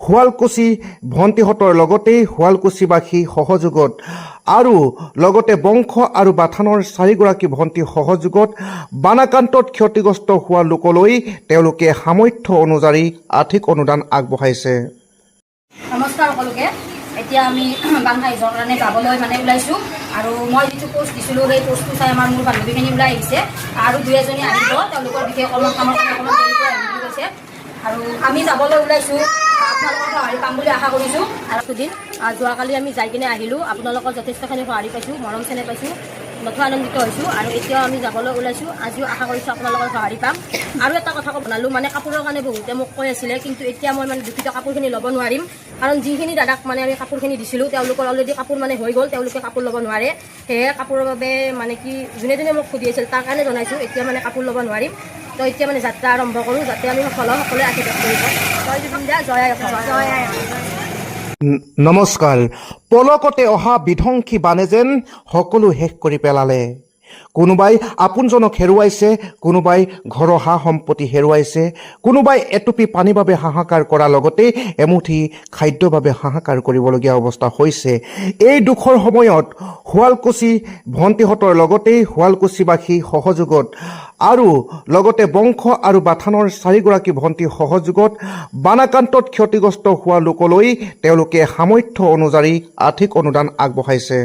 শুৱালকুছি ভণ্টিহঁতৰ লগতে শুৱালকুছিবাসী সহযোগত আৰু লগতে বংশ আৰু বাথানৰ 4গৰাকী ভণ্টি সহযোগত বানাক্ৰান্তত ক্ষতিগ্ৰস্ত হোৱা লোকলৈ তেওঁলোকে সামৰ্থ্য অনুযায়ী আৰ্থিক অনুদান আগবঢ়াইছে। নমস্কাৰ সকলোকে। এতিয়া আমি বানসাহায্যৰ কাৰণে যাবলৈ ওলাইছোঁ আৰু মই যিটো পোষ্ট দিছিলোঁ সেই পোষ্টটো চাই আমাৰ মোৰ বান্ধৱীখিনি ওলাই আহিছে আৰু দুই এজনী আহিব, তেওঁলোকৰ বিশেষ অলপ কামৰ অকণমান দেৰিকৈ আহিব গৈছে আৰু আমি যাবলৈ ওলাইছোঁ। আপোনালোকৰ সঁহাৰি পাম বুলি আশা কৰিছোঁ। আৰু দুদিন যোৱাকালি আমি যাই কিনে আহিলোঁ, আপোনালোকৰ যথেষ্টখিনি সঁহাৰি পাইছোঁ, মৰম চেনেহ পাইছোঁ, নথৈ আনন্দিত হৈছোঁ আৰু এতিয়াও আমি যাবলৈ ওলাইছোঁ। আজিও আশা কৰিছোঁ আপোনালোকৰ সঁহাৰি পাম। আৰু এটা কথা বনালোঁ, কাপোৰৰ কাৰণে বহুতে মোক কৈ আছিলে, কিন্তু এতিয়া মই দুখিত কাপোৰখিনি ল'ব নোৱাৰিম, কাৰণ যিখিনি দাদাক আমি কাপোৰখিনি দিছিলোঁ তেওঁলোকৰ অলৰেডি কাপোৰ হৈ গ'ল, তেওঁলোকে কাপোৰ ল'ব নোৱাৰে। সেয়ে কাপোৰৰ বাবে কি যোনে যোনে মোক সুধি আছিল তাৰ কাৰণে জনাইছোঁ, এতিয়া কাপোৰ ল'ব নোৱাৰিম। তো এতিয়া যাত্ৰা আৰম্ভ কৰোঁ, যাতে আমি সফল হওঁ, সকলোৱে আশীৰ্বাদ কৰিব। জয় জুবিন দা, জয় আই অসম, জয় আই অসম। নমস্কাৰ। পলকতে অহা বিধ্বংসী বানে যেন সকলো শেষ কৰি পেলালে। কোনোবাই আপোনজনক হেৰুৱাইছে, কোনোবাই ঘৰৰ সা সম্পত্তি হেৰুৱাইছে, কোনোবাই এটুপি পানীৰ বাবে হাহাকাৰ কৰাৰ লগতে এমুঠি খাদ্যৰ বাবে হাহাকাৰ কৰিবলগীয়া অৱস্থা হৈছে। এই দুখৰ সময়ত শুৱালকুছি ভণ্টিহঁতৰ লগতে শুৱালকুছিবাসী সহযোগত আৰু লগতে বংশ আৰু বাথানৰ 4গৰাকী ভণ্টি সহযোগত বানাক্ৰান্তত ক্ষতিগ্ৰস্ত হোৱা লোকলৈ তেওঁলোকে সামৰ্থ্য অনুযায়ী আৰ্থিক অনুদান আগবঢ়াইছে।